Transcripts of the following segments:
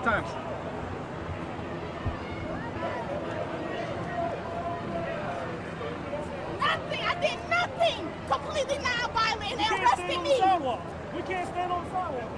times. Nothing. I did nothing. Completely non-violent, and they arrested arrested me. We can't stand on the sidewalk.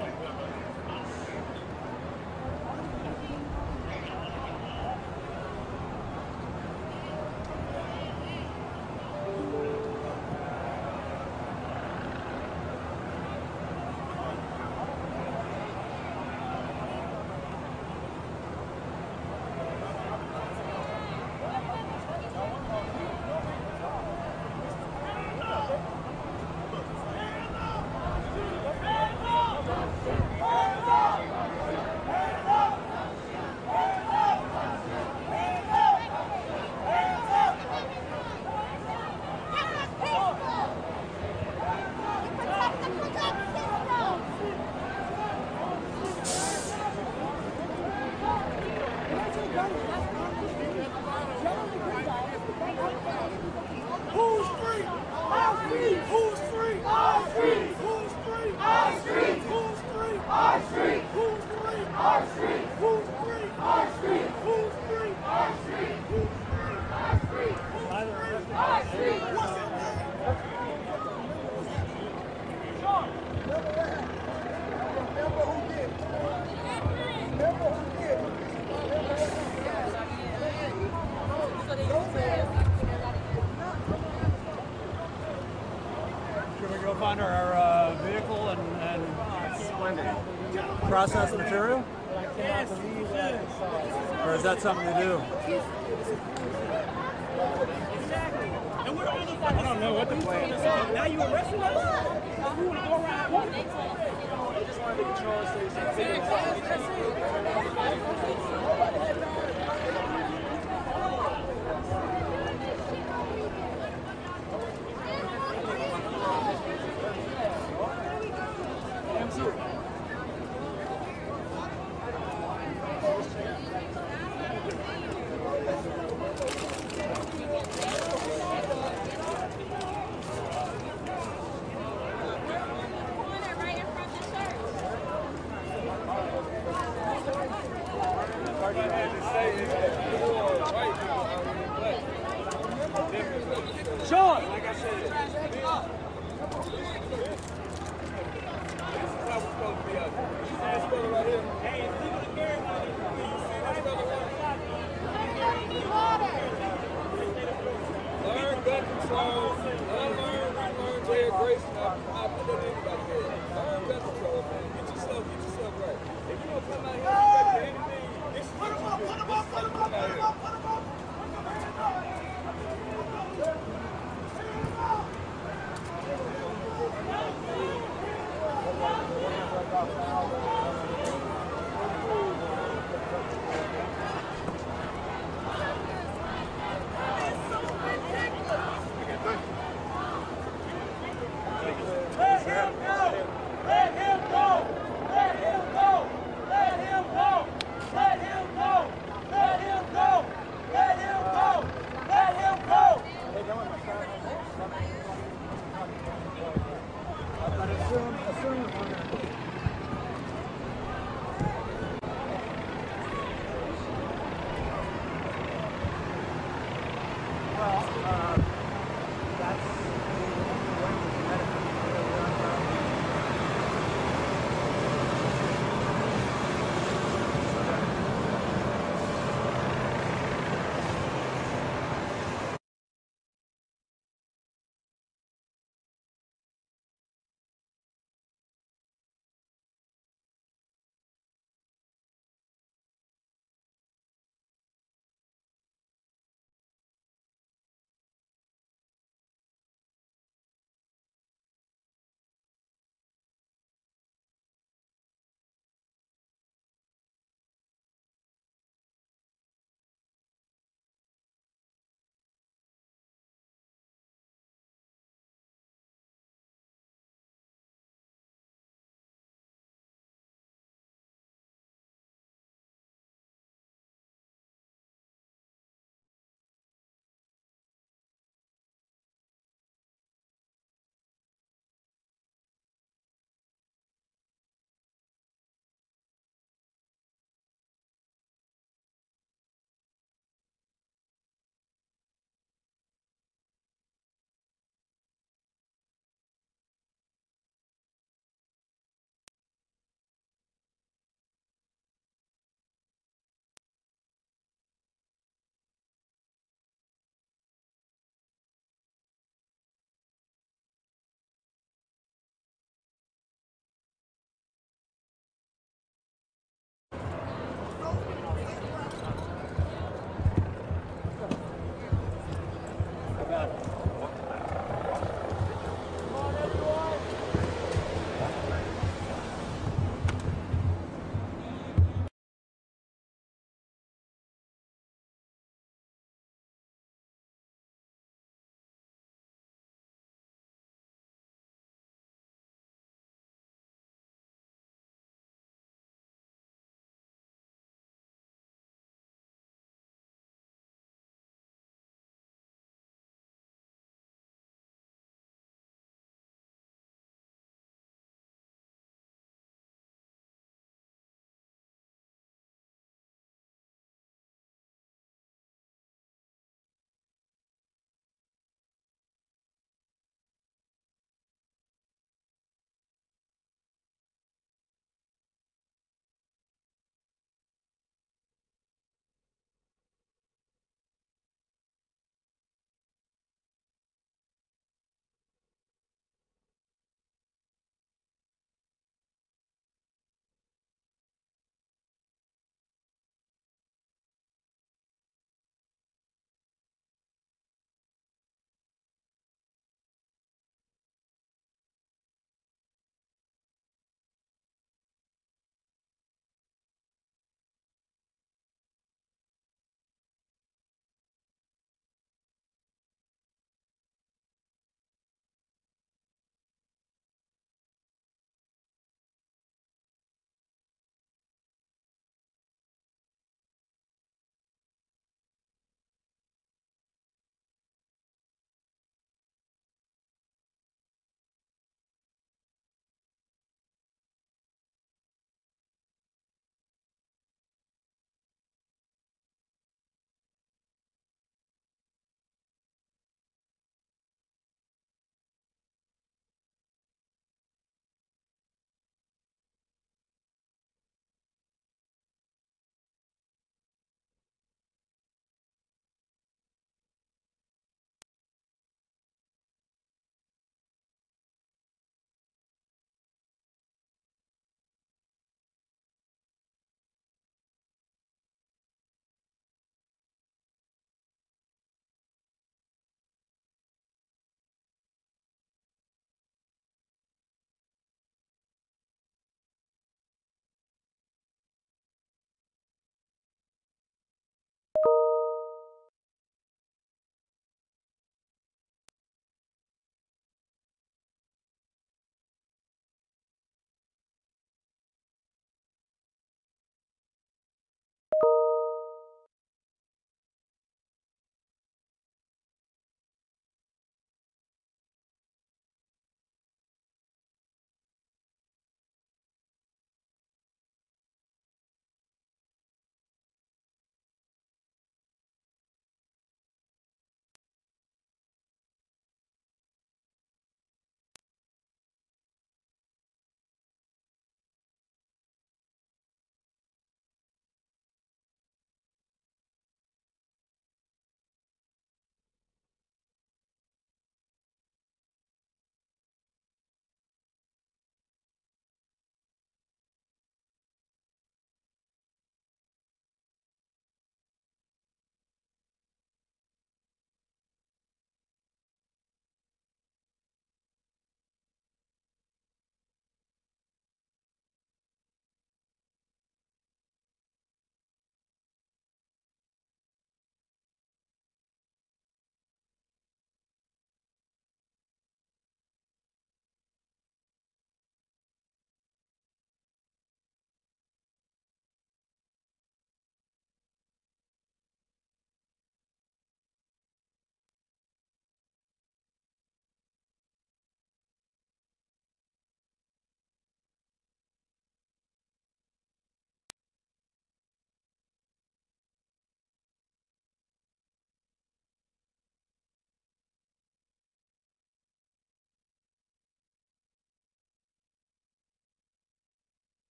Who's free? Our street. Who's free? Our street. Who's free? Our street. Who's free? Our street. Who's free? Our street. Who's free? Our street. Who's free? Our street. Who's free? Our street. Our street. What's it? Remember who did it. Remember who did it. Should we go find our vehicle and process material? Yes. Or is that something you do? Exactly. And we're on the I don't know what the plan is. Now you arresting us? You want to go around? I just wanted to control the Sean! Like I said, this is how we're supposed to be out there. This brother right here. Hey, it's legal to carry one of these. Learn gun control. Unlearn jail grace. I put that in about that. Learn gun control, man. Get yourself right. If you don't come out here and respect anything, this is what you do. Put him up. Let him go! Let him go! Let him go! Let him go!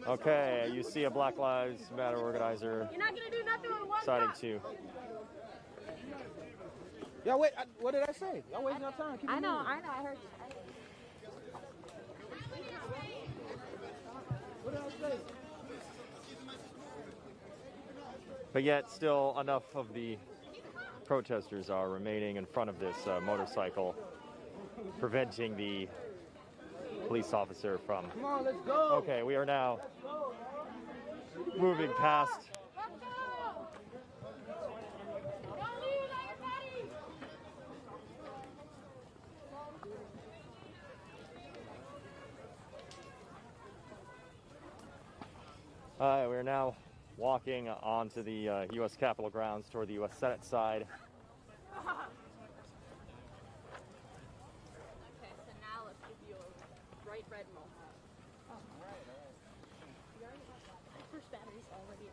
Okay, you see a Black Lives Matter organizer You're not gonna do nothing with one deciding cup. to. Y'all wait, what did I say? Y'all wasting your time. Keep it moving. I heard you. What did I say? But yet, still enough of the protesters are remaining in front of this motorcycle, preventing the police officer from. Come on, let's go. Okay, we are now moving past. We're now walking onto the U.S. Capitol grounds toward the U.S. Senate side. Okay, so now let's give you a bright red mohawk. Oh, all right. You already have that. My first battery's already.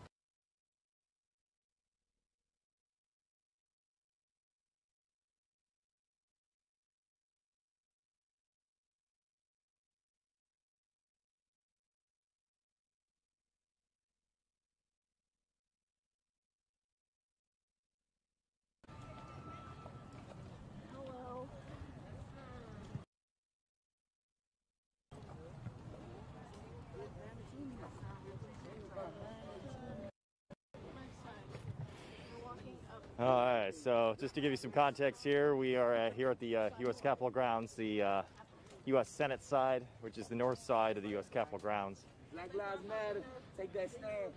Hello. All right, so just to give you some context here, we are here at the U.S. Capitol grounds, the U.S. Senate side, which is the north side of the U.S. Capitol grounds. Black Lives Matter. Take that stand.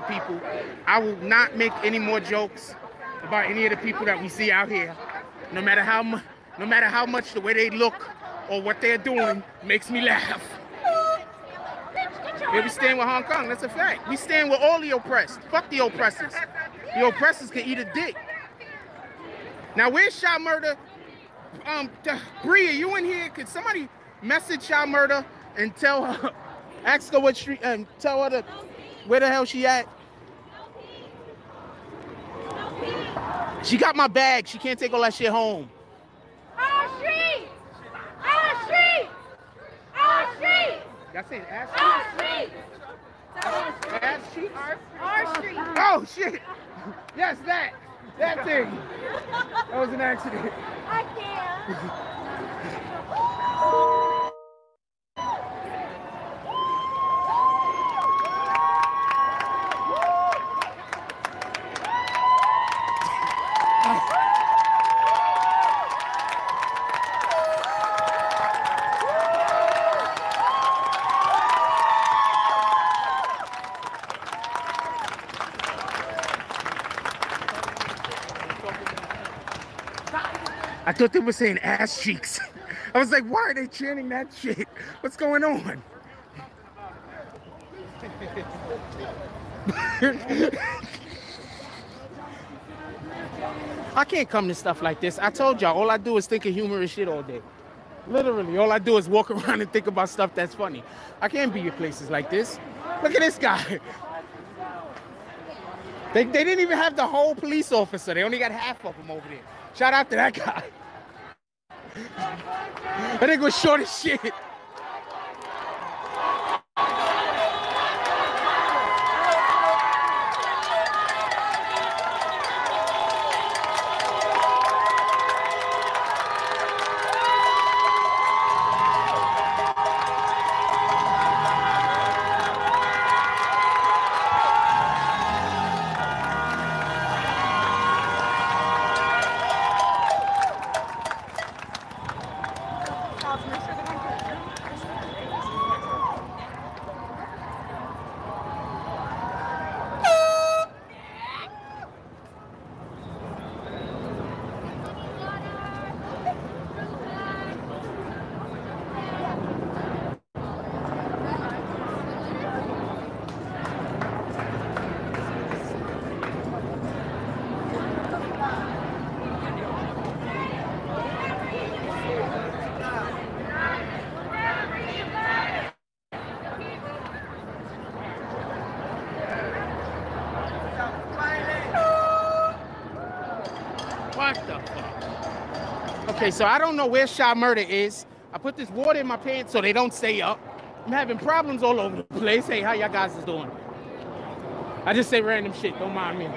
People, I will not make any more jokes about any of the people that we see out here. No matter how much the way they look or what they're doing makes me laugh. Yeah, we stand with Hong Kong. That's a fact. We stand with all the oppressed. Fuck the oppressors. The oppressors can eat a dick. Now, where's Sha Murder? Bree, are you in here? Could somebody message Sha Murder and tell her, ask her what street, and tell her where the hell she at? She got my bag. She can't take all that shit home. Our street! Our street! Our street! Y'all saying ass Our street! Ass cheeks? Our street! Oh, shit. Yes, that thing. That was an accident. I can't. I thought they were saying ass cheeks. I was like, why are they chanting that shit? What's going on? I can't come to stuff like this. I told y'all, all I do is think of humorous shit all day. Literally, all I do is walk around and think about stuff that's funny. I can't be at places like this. Look at this guy. They didn't even have the whole police officer. They only got half of them over there. Shout out to that guy. That nigga was short as shit. What the fuck? Okay, so I don't know where Sha Murder is. I put this water in my pants so they don't stay up. I'm having problems all over the place. Hey, how y'all guys is doing? I just say random shit, don't mind me.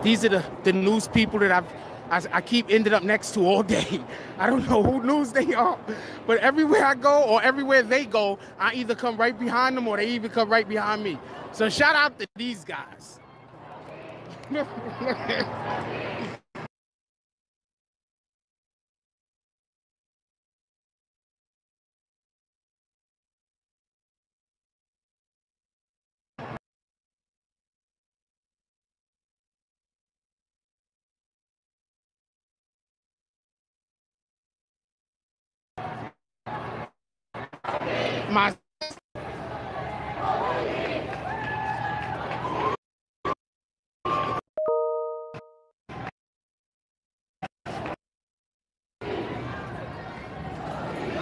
These are the news people that I keep ended up next to all day. I don't know who news they are, but everywhere I go or everywhere they go, I either come right behind them or they even come right behind me. So shout out to these guys. My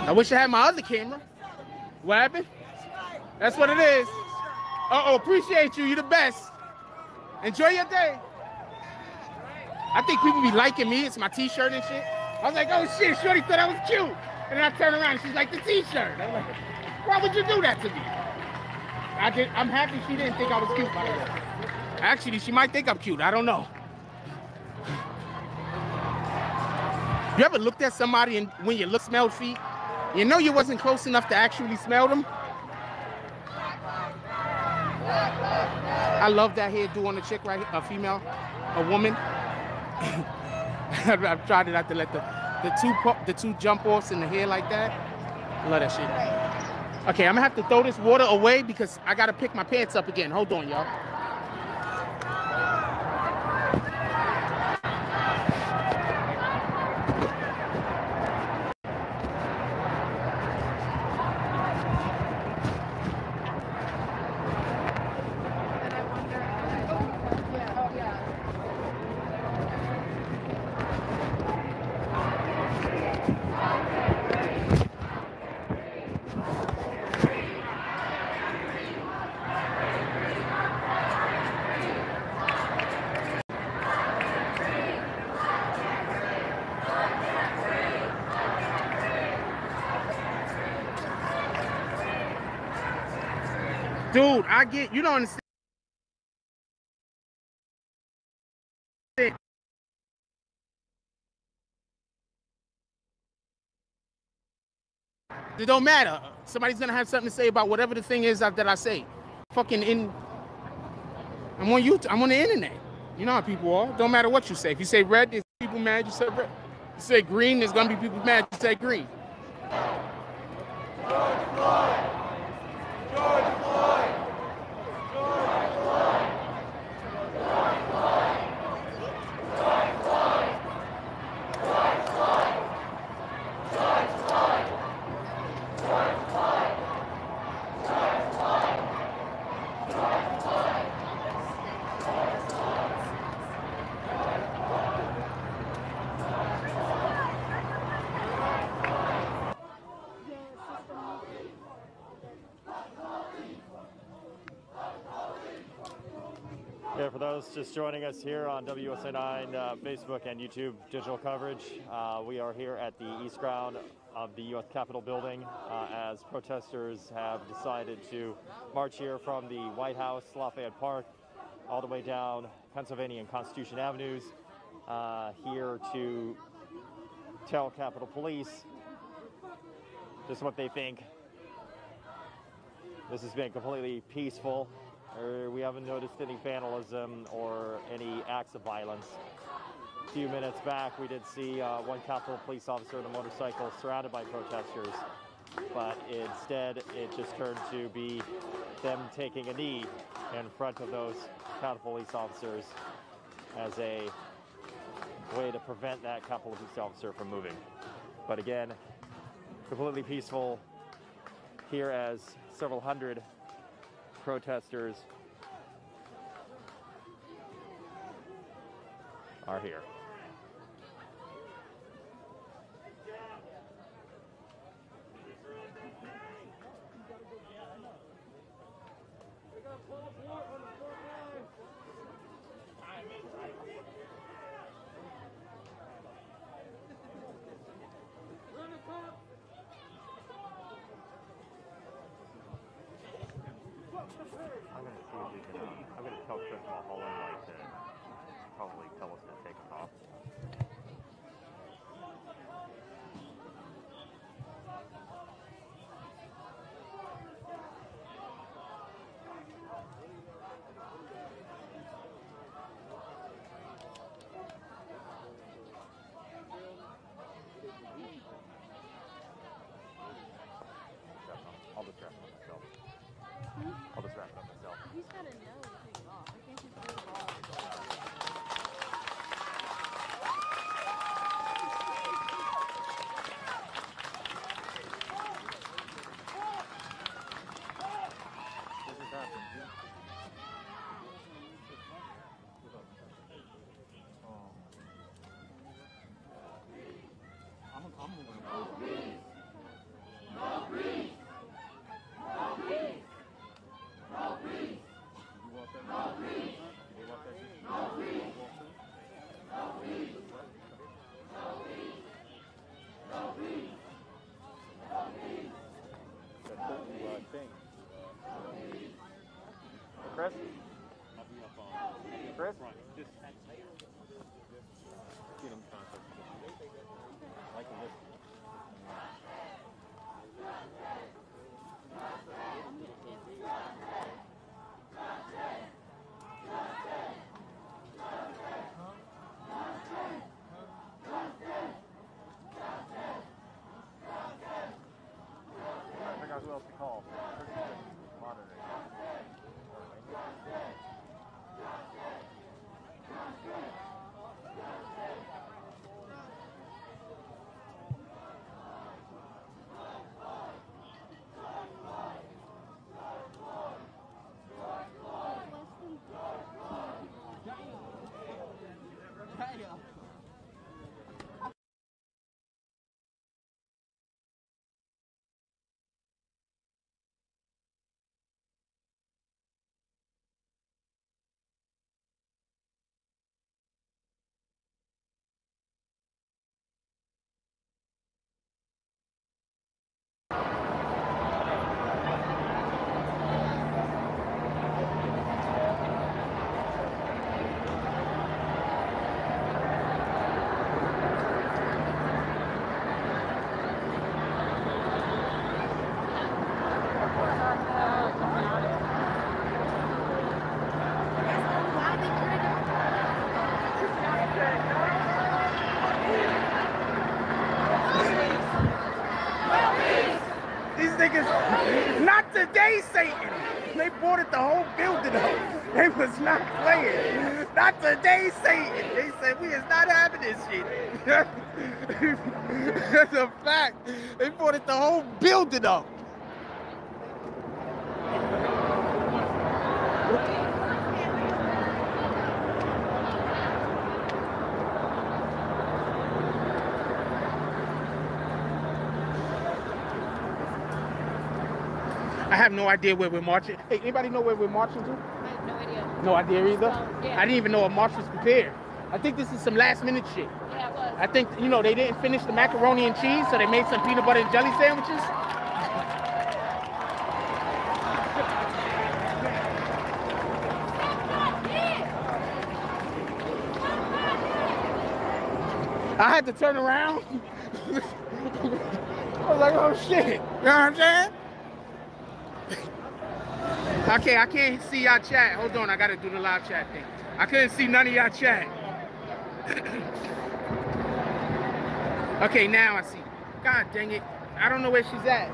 I wish I had my other camera. What happened? That's what it is. Uh-oh, appreciate you. You're the best. Enjoy your day. I think people be liking me. It's my t-shirt and shit. I was like, oh shit, Shorty thought I was cute. And then I turn around and she's like, the t-shirt. I'm like, why would you do that to me? I'm happy she didn't think I was cute, by the way. Actually, she might think I'm cute. I don't know. You ever looked at somebody and when you smelled feet, you know you wasn't close enough to actually smell them? I love that hairdo on the chick right here, a female, a woman. I've tried it not to let the two jump offs in the hair like that. Love that shit. Okay, I'm gonna have to throw this water away because I gotta pick my pants up again. Hold on, y'all. Dude, I get, you don't understand. It don't matter. Somebody's gonna have something to say about whatever the thing is that I say. Fucking I'm on YouTube, I'm on the internet. You know how people are. Don't matter what you say. If you say red, there's people mad, you say red. You say green, there's gonna be people mad, you say green. George Floyd! George Floyd! Yeah, for those just joining us here on WSA9 Facebook and YouTube digital coverage, we are here at the east ground of the U.S. Capitol building as protesters have decided to march here from the White House, Lafayette Park, all the way down Pennsylvania and Constitution Avenues, here to tell Capitol Police just what they think. This has been completely peaceful. We haven't noticed any vandalism or any acts of violence. A few minutes back, we did see one Capitol Police officer on a motorcycle surrounded by protesters, but instead it just turned to be them taking a knee in front of those Capitol Police officers as a way to prevent that Capitol Police officer from moving. But again, completely peaceful here as several hundred protesters are here. I'm going to tell Chris Mulholland like to probably tell us to take it off. I'll just wrap it up myself. I'll just wrap it up myself. He's got to know to take it off. I can't just leave it off. Chris? Chris? Just get him contact. Like this. I figure out who else to call. Monitoring. These niggas, not today, Satan. They boarded the whole building up. They was not playing. Not today, Satan. They said, we is not having this shit. That's a fact. They boarded the whole building up. I have no idea where we're marching. Hey, anybody know where we're marching to? I have no idea. No idea either? Well, yeah. I didn't even know a march was prepared. I think this is some last minute shit. Yeah, it was. I think, you know, they didn't finish the macaroni and cheese, so they made some peanut butter and jelly sandwiches. I had to turn around. I was like, oh shit. You know what I'm saying? Okay, I can't see y'all chat. Hold on, I gotta do the live chat thing. I couldn't see none of y'all chat. Okay, now I see. God dang it. I don't know where she's at.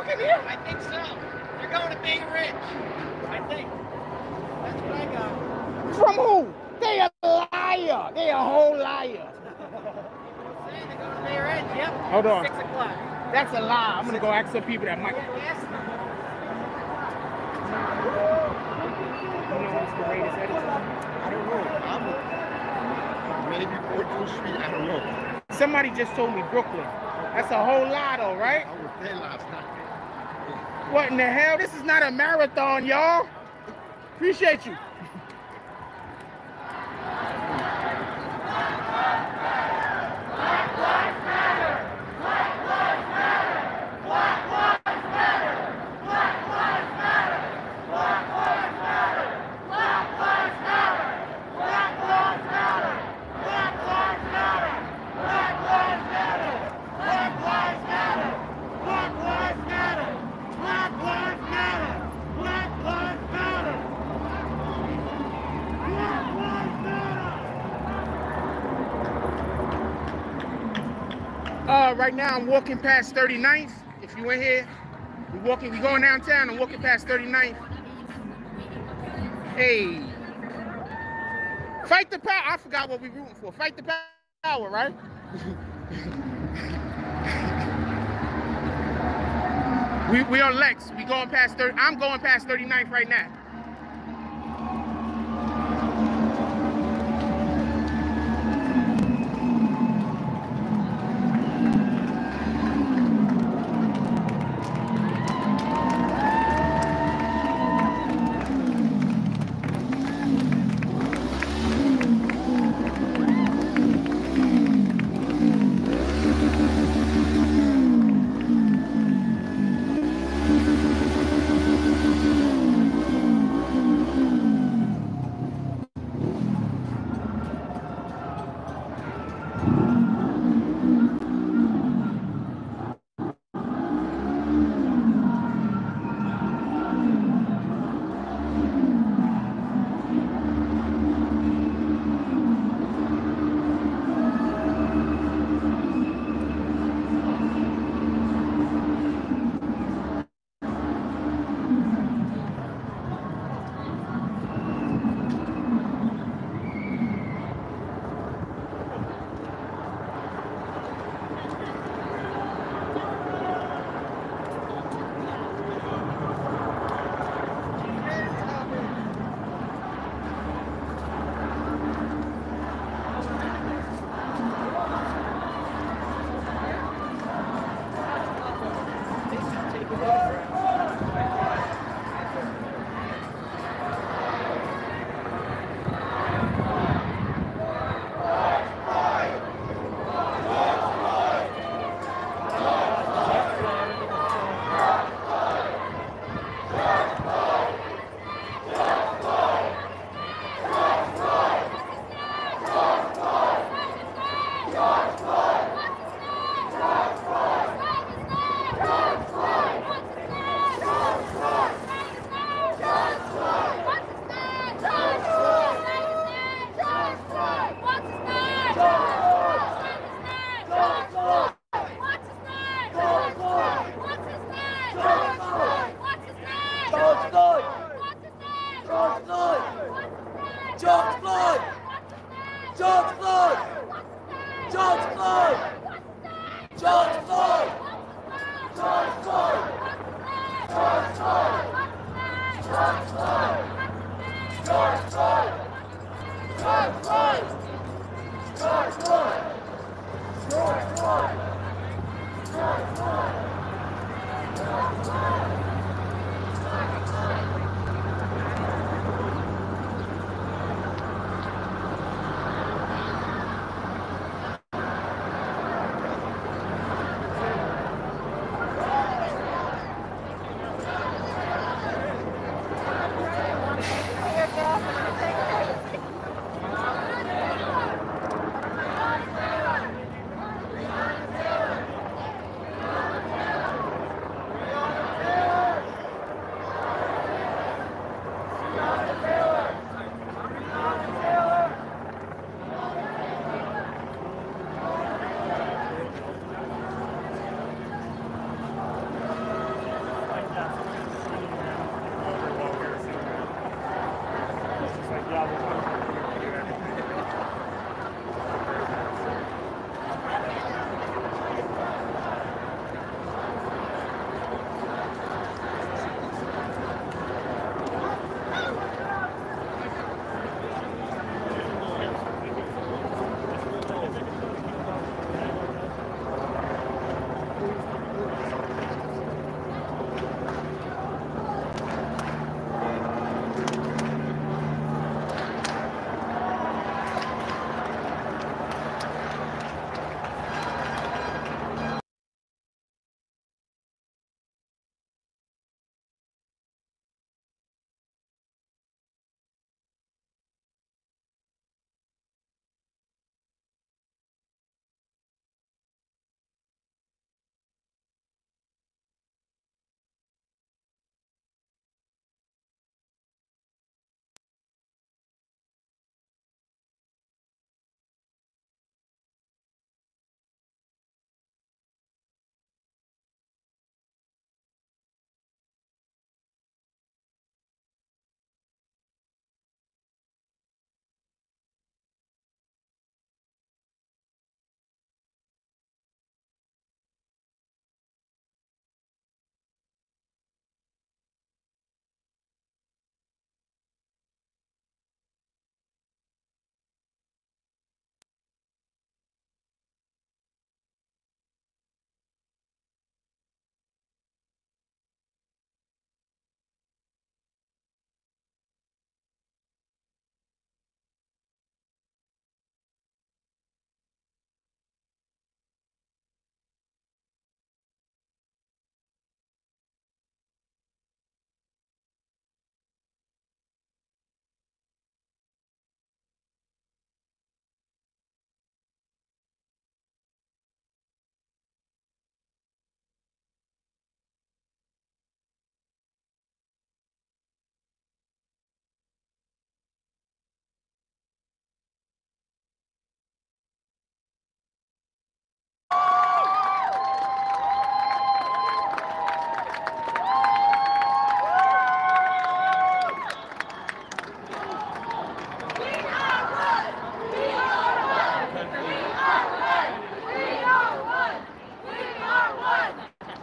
walking here? I think so. They're going to Bay Ridge. I think. That's what I got. From who? They a liar. They a whole liar. They're going to Bay Ridge, yep. Hold on. 6 o'clock. That's a lie. I'm gonna go ask some people that might. Yes. You know what's the greatest editor? I don't know. Maybe 14th Street. I don't know. Somebody just told me Brooklyn. That's a whole lot, though, right? I was there last night. What in the hell? This is not a marathon, y'all. Appreciate you. Right now I'm walking past 39th. If you in here, we going downtown. I'm walking past 39th. Hey, fight the power. I forgot what we rooting for. Fight the power, right? we on Lex. We going past 30. I'm going past 39th right now.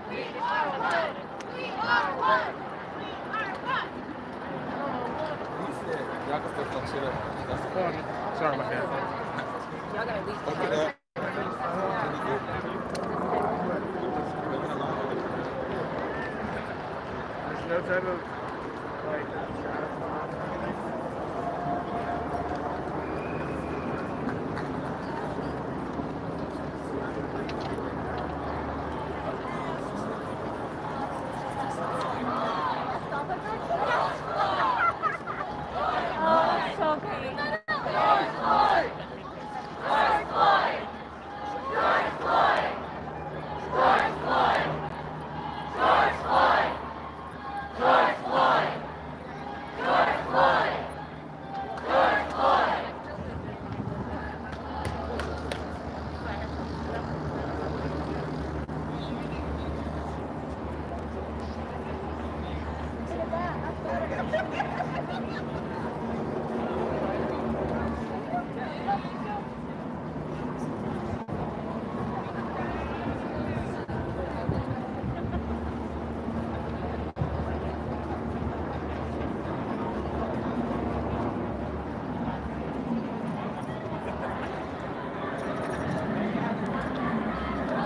Y'all can still fuck shit up. Sorry about that. Y'all gotta at least Fuck it up. There's no type of like.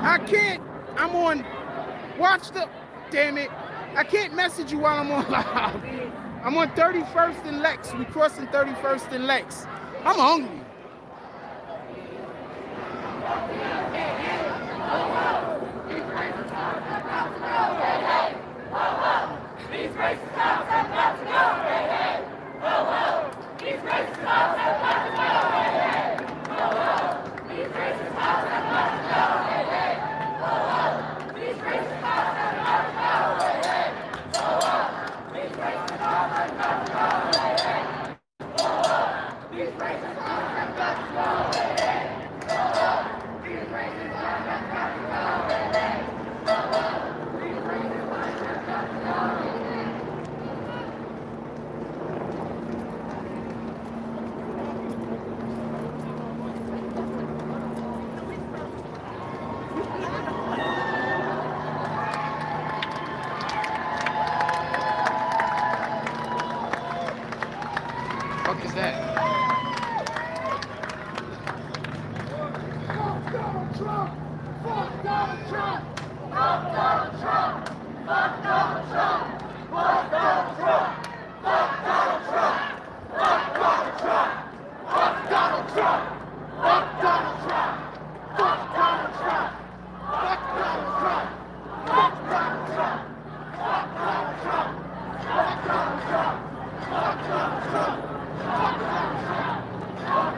I can't. I'm on. Watch the. Damn it. I can't message you while I'm on live. I'm on 31st and Lex. We crossing 31st and Lex. I'm hungry. These racist cops have got to go. Hey, hey. Whoa, whoa. These racist cops have got to go. Hey, hey. Whoa, whoa. These racist cops have got to go. Hey, hey. Whoa, whoa. These racist cops have got to go. Hey, hey. Whoa, whoa. These racist cops have got to go. Hey, hey. Whoa, whoa. These racist cops have got to go. Hey, hey. Whoa, whoa. These racist cops have got to go. Hey, hey. Whoa, whoa. These racist cops have got to go. What is that? Fuck Donald Trump! Fuck Donald Trump! Fuck Donald Trump! Fuck Donald Trump! Fuck Donald Trump! Fuck Donald Trump! Fuck Donald Trump! Fuck Donald Trump! Fuck Donald Trump! Fuck Donald Trump! Fuck Donald Trump! Fuck Donald Trump! Fuck Donald Trump! Fuck Donald Trump! Fuck Donald Trump! Fuck Donald Trump! Fuck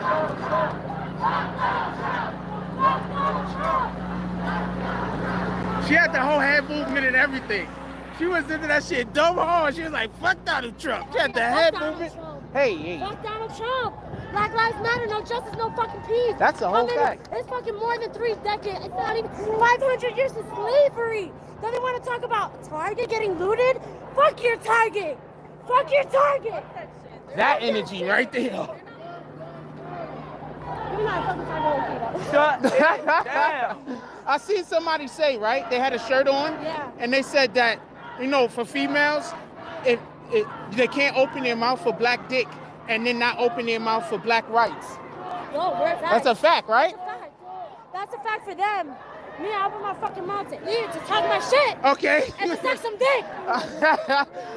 Donald Trump! Fuck Donald Trump! Fuck Donald Trump! She had the whole head movement and everything. She was into that shit dumb hard. She was like, fuck Donald Trump. She had the head movement. Hey, hey. Fuck Donald Trump. Black Lives Matter, no justice, no fucking peace. That's a whole fact. It's fucking more than 3 decades. It's not even 500 years of slavery. Don't they want to talk about Target getting looted? Fuck your Target. Fuck your Target. That energy right there. You're not fucking Target. Shut it down. I seen somebody say, right? They had a shirt on, Yeah. and they said that, you know, for females, if they can't open their mouth for black dick and then not open their mouth for black rights. Yo, where's that? That's a fact, right? That's a fact. That's a fact for them. Me, I open my fucking mouth to eat, to talk my shit, Okay. and to suck some dick.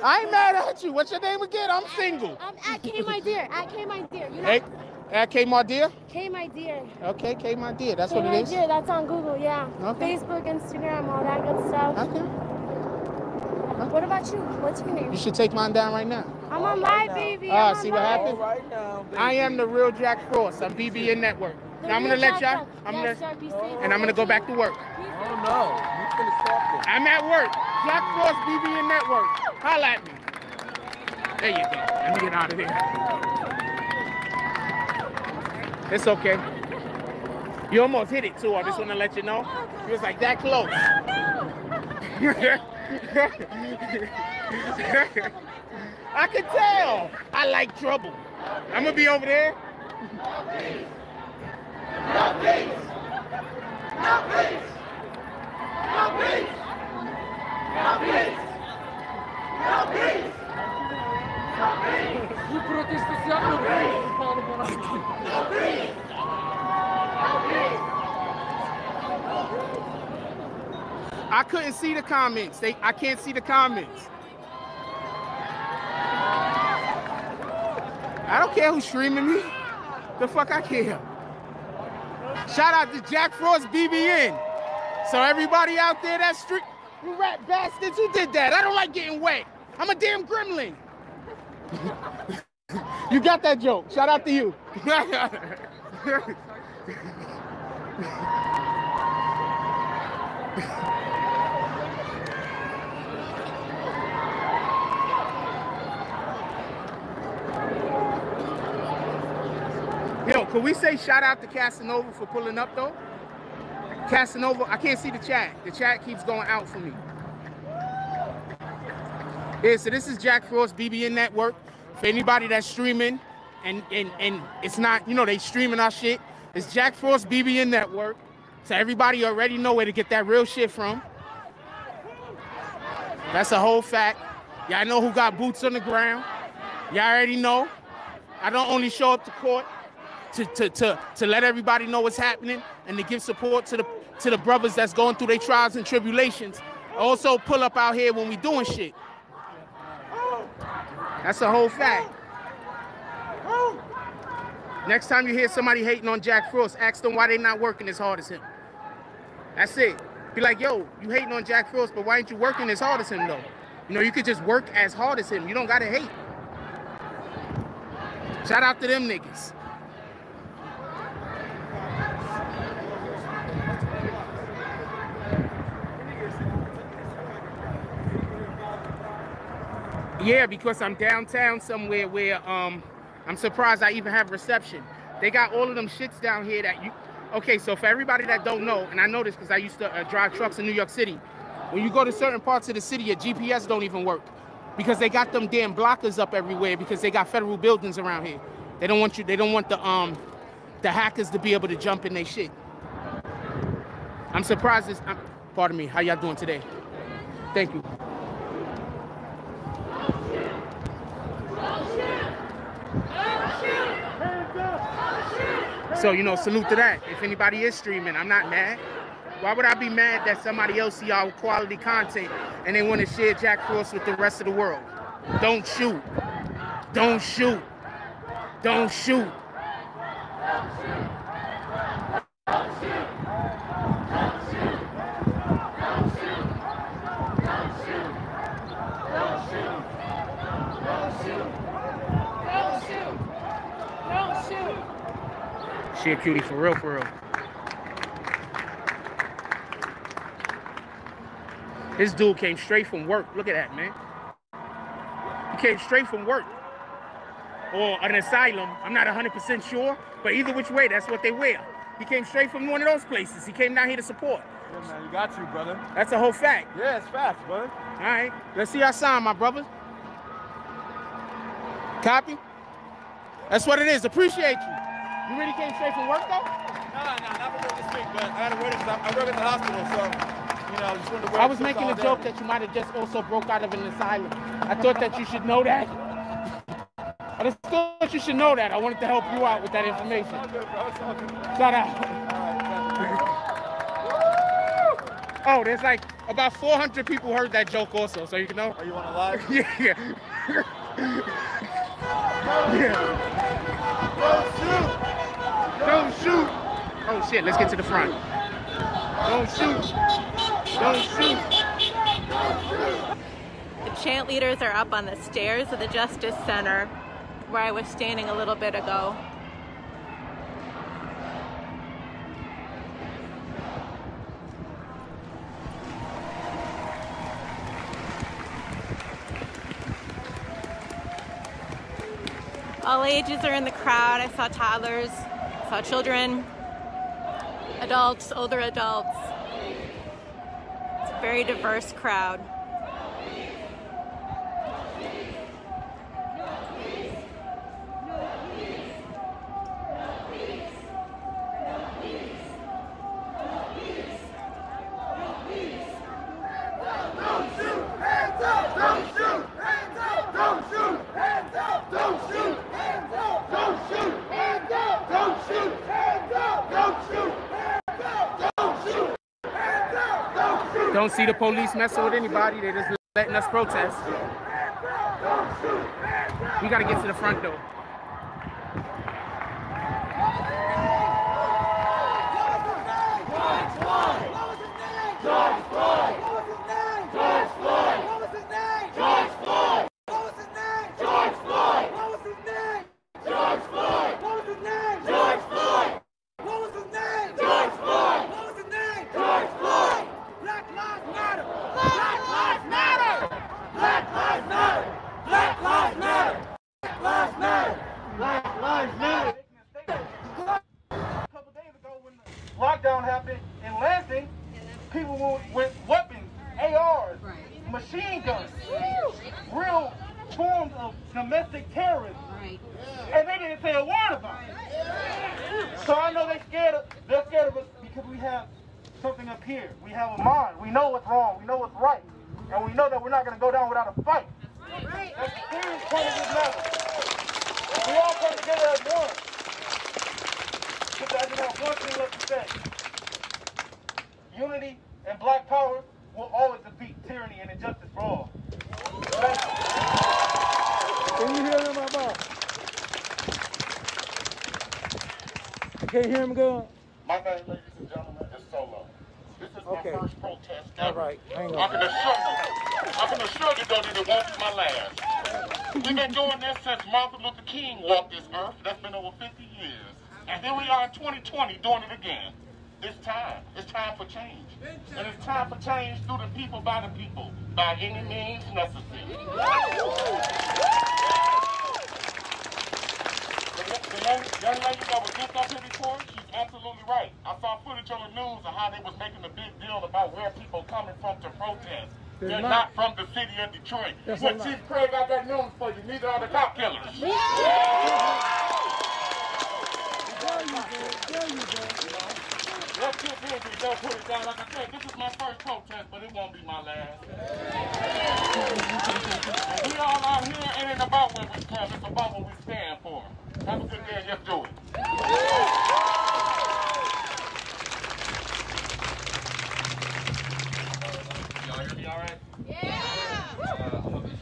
I ain't mad at you. What's your name again? I'm single. I'm at K My Dear. At K My Dear. You know? Hey, at K My Dear? K My Dear. Okay, K My Dear. That's K what My it is. Dear. That's on Google. Yeah. Okay. Facebook, Instagram, all that good stuff. Okay. What about you? What's your name? You should take mine down right now. I'm on live, baby. Ah, I'm on see what live. happened? Right now, baby. I am the real Jack Frost. I'm BBN Network. The Now I'm gonna real let Jack y'all. Frost. I'm Yes, gonna, sir, be safe. and I'm gonna go back to work. Oh no, you finished talking. I'm at work. Jack Frost BBN Network. Holla at me. There you go. Let me get out of there. It's okay. You almost hit it too. I just want to let you know. It was like that close. I can tell. I like trouble. I'm gonna be over there. No peace! No peace! No peace! I couldn't see the comments. I can't see the comments. I don't care who's streaming me. The fuck I care. Shout out to Jack Frost BBN. So everybody out there that street, you rat bastards, who did that? I don't like getting wet. I'm a damn gremlin. You got that joke. Shout out to you. Yo, could we say shout out to Casanova for pulling up though? Casanova, I can't see the chat. The chat keeps going out for me. Yeah, so this is Jack Frost BBN Network. For anybody that's streaming and it's not, you know, they streaming our shit. It's Jack Frost BBN Network. So everybody already know where to get that real shit from. That's a whole fact. Y'all know who got boots on the ground. Y'all already know. I don't only show up to court to let everybody know what's happening and to give support to the brothers that's going through their trials and tribulations. I also pull up out here when we doing shit. That's a whole fact. Next time you hear somebody hating on Jack Frost, ask them why they not working as hard as him. That's it. Be like, yo, you hating on Jack Frost, but why ain't you working as hard as him though? You know, you could just work as hard as him. You don't gotta hate. Shout out to them niggas. Yeah, because I'm downtown somewhere where I'm surprised I even have reception. They got all of them shits down here that you... Okay, so for everybody that don't know, and I know this because I used to drive trucks in New York City, when you go to certain parts of the city, your GPS don't even work because they got them damn blockers up everywhere because they got federal buildings around here. They don't want you... They don't want the hackers to be able to jump in their shit. I'm surprised this... Pardon me. How y'all doing today? Thank you. So, you know, salute to that. If anybody is streaming, I'm not mad. Why would I be mad that somebody else see our quality content and they want to share Jack Frost with the rest of the world? Don't shoot. Don't shoot. Don't shoot. Shit, cutie, for real, for real. This dude came straight from work. Look at that, man. He came straight from work. Or an asylum. I'm not 100% sure. But either which way, that's what they wear. He came straight from one of those places. He came down here to support. Yeah, man, you got you, brother. That's a whole fact. Yeah, it's facts, brother. All right. Let's see our sign, my brother. Copy? That's what it is. Appreciate you. You really came straight from work, though? Nah, not for work this week, but I had to work because I work at the hospital, so, you know, just wanted to work. I was making a joke that you might have just also broke out of an asylum. I thought that you should know that. I just thought you should know that. I wanted to help you out with that information. It's all good, bro. It's all good. Shout out. Oh, there's like about 400 people heard that joke also, so you can know. Oh, you want to live? Yeah. Yeah. Don't shoot! Oh shit, let's get to the front. Don't shoot! Don't shoot! The chant leaders are up on the stairs of the Justice Center, where I was standing a little bit ago. All ages are in the crowd. I saw toddlers, saw children, adults, older adults. It's a very diverse crowd. don't see the police messing with anybody. They're just letting us protest. We got to get to the front door. Lockdown happened in Lansing, people with weapons, ARs, machine guns, real forms of domestic terrorism, and they didn't say a word about it. So I know they're scared of us because we have something up here. We have a mind. We know what's wrong. We know what's right, and we know that we're not going to go down without a fight. That's the serious point of this matter. We all come together as one. Because I just have one thing left to say. Unity and black power will always defeat tyranny and injustice for all. Can you hear him, my boss? Can't hear him good? My name, ladies and gentlemen, is Solo. This is my first protest ever. All right, hang on. I can assure you, though, that it won't be my last. We've been doing this since Martin Luther King walked this earth. That's been over 50 years. And here we are in 2020 doing it again. It's time. It's time for change. And it's time for change through the people, by the people, by any means necessary. The young lady that was just up here before, she's absolutely right. I saw footage on the news of how they was making a big deal about where people coming from to protest. They're not from the city of Detroit. Well, Chief Craig got that news for you. Neither are the cop killers. Let's get busy. Don't put it down. Like I said, this is my first protest, but it won't be my last. We all out here, it ain't about where we come. It's about what we stand for. Have a good day and let's do it. Y'all hear me all right? Yeah! I'm going to be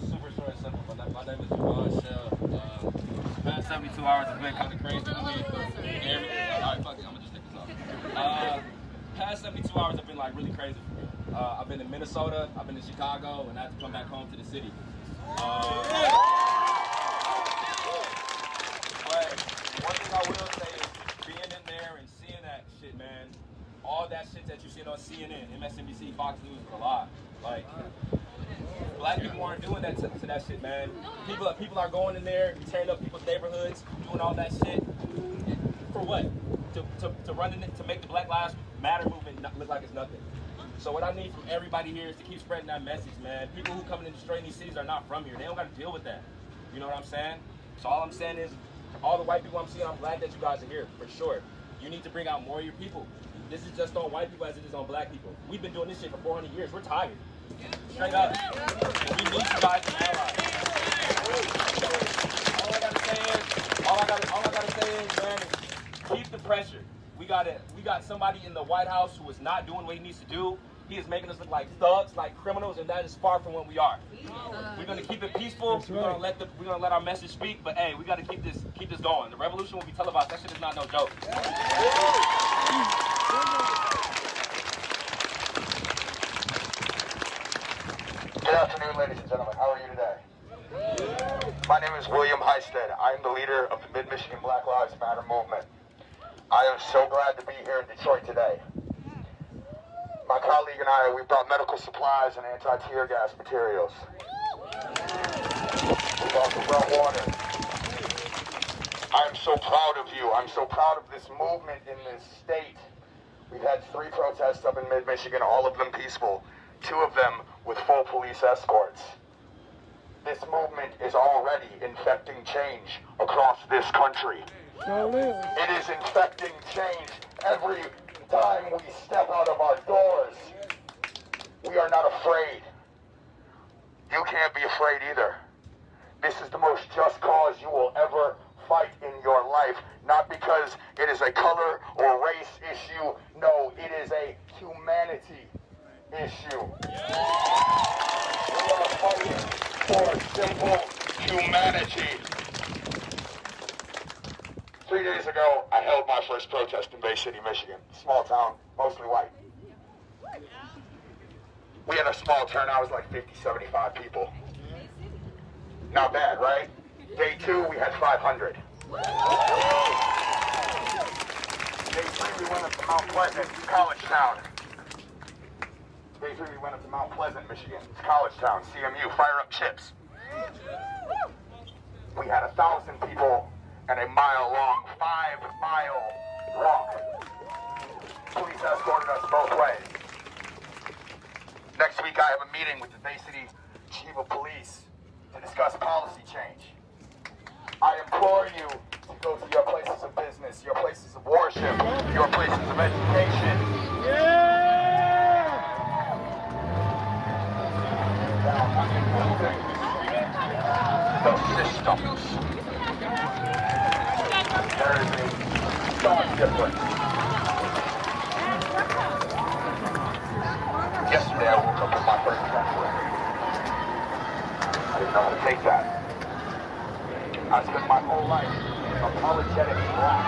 super short and simple. My name is Javon Shell. Past 72 hours has been kind of crazy to me. All right, fuck it. I'm going to just take this off. Past 72 hours have been like really crazy for me. I've been in Minnesota, I've been in Chicago, and I had to come back home to the city. But one thing I will say is being in there and seeing that shit, man, all that shit that you see on CNN, MSNBC, Fox News was a lot. Like, black people aren't doing that to that shit, man. People are going in there, tearing up people's neighborhoods, doing all that shit. For what? To run in it, to make the Black Lives Matter movement look like it's nothing. So what I need from everybody here is to keep spreading that message, man. People who come in and destroying these cities are not from here. They don't got to deal with that. You know what I'm saying? So all I'm saying is, all the white people I'm seeing, I'm glad that you guys are here, for sure. You need to bring out more of your people. This is just on white people as it is on black people. We've been doing this shit for 400 years. We're tired. Straight up. And we need you guys as allies. All I gotta say is, man, keep the pressure. We got somebody in the White House who is not doing what he needs to do. He is making us look like thugs, like criminals, and that is far from what we are. We're gonna keep it peaceful. We're gonna let our message speak. But hey, we gotta keep this going. The revolution will be televised. That shit is not no joke. Good afternoon, ladies and gentlemen. How are you today? My name is William Heisted. I am the leader of the Mid-Michigan Black Lives Matter movement. I am so glad to be here in Detroit today. My colleague and I, we brought medical supplies and anti-tear gas materials. We brought some well water. I am so proud of you. I'm so proud of this movement in this state. We've had 3 protests up in mid-Michigan, all of them peaceful. 2 of them with full police escorts. This movement is already infecting change across this country. It is infecting change every time we step out of our doors. We are not afraid. You can't be afraid either. This is the most just cause you will ever fight in your life. Not because it is a color or race issue. No, it is a humanity issue. We are fighting for simple humanity. 3 days ago, I held my first protest in Bay City, Michigan. Small town, mostly white. We had a small turnout, it was like 50, 75 people. Not bad, right? Day 2, we had 500. Day 3, we went up to Mount Pleasant, college town. Day 3, we went up to Mount Pleasant, Michigan. It's college town, CMU, fire up chips. We had 1,000 people and a mile-long, 5-mile walk. Police escorted us both ways. Next week, I have a meeting with the Bay City Chief of Police to discuss policy change. I implore you to go to your places of business, your places of worship, your places of education. The systems. There is a stark difference. Yesterday I woke up with my first Trump record. I didn't know how to take that. I spent my whole life apologetically black.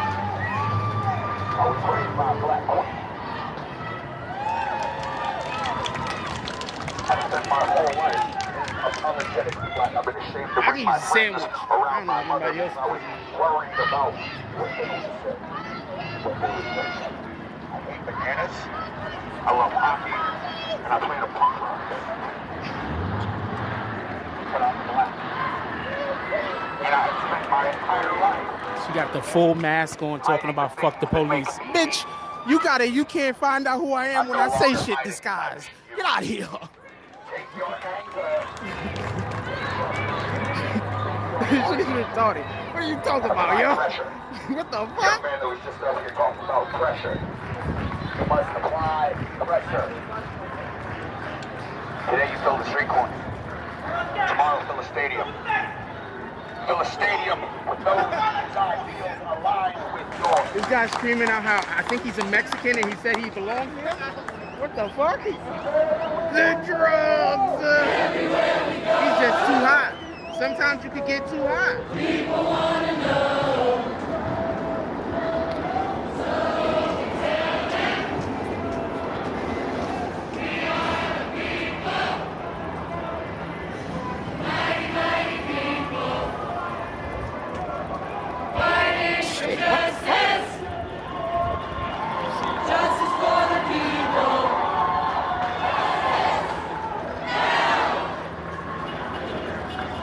I was raised by a black queen. I spent my whole life apologetically black. I've been ashamed to bring my friends around my mother because I was worried about what they would say. What they would say. I hate bananas. I love hockey. And I played a punk rock band. But I'm black. And I have spent my entire life. She got the full mask on talking about fuck the police. Bitch, you can't find out who I am when I say shit disguised. Get out of here. Take your anger. She's retarded. What are you talking about, yo? What the fuck? Young man that was just over here talking about pressure. You must apply pressure. Today you fill the street corner. Tomorrow fill a stadium. Fill a stadium with those ideals aligned with yours. This guy's screaming out how I think he's a Mexican and he said he belongs here. What the fuck? The drugs! He's just too hot. Sometimes you could get too hot. People wanna know.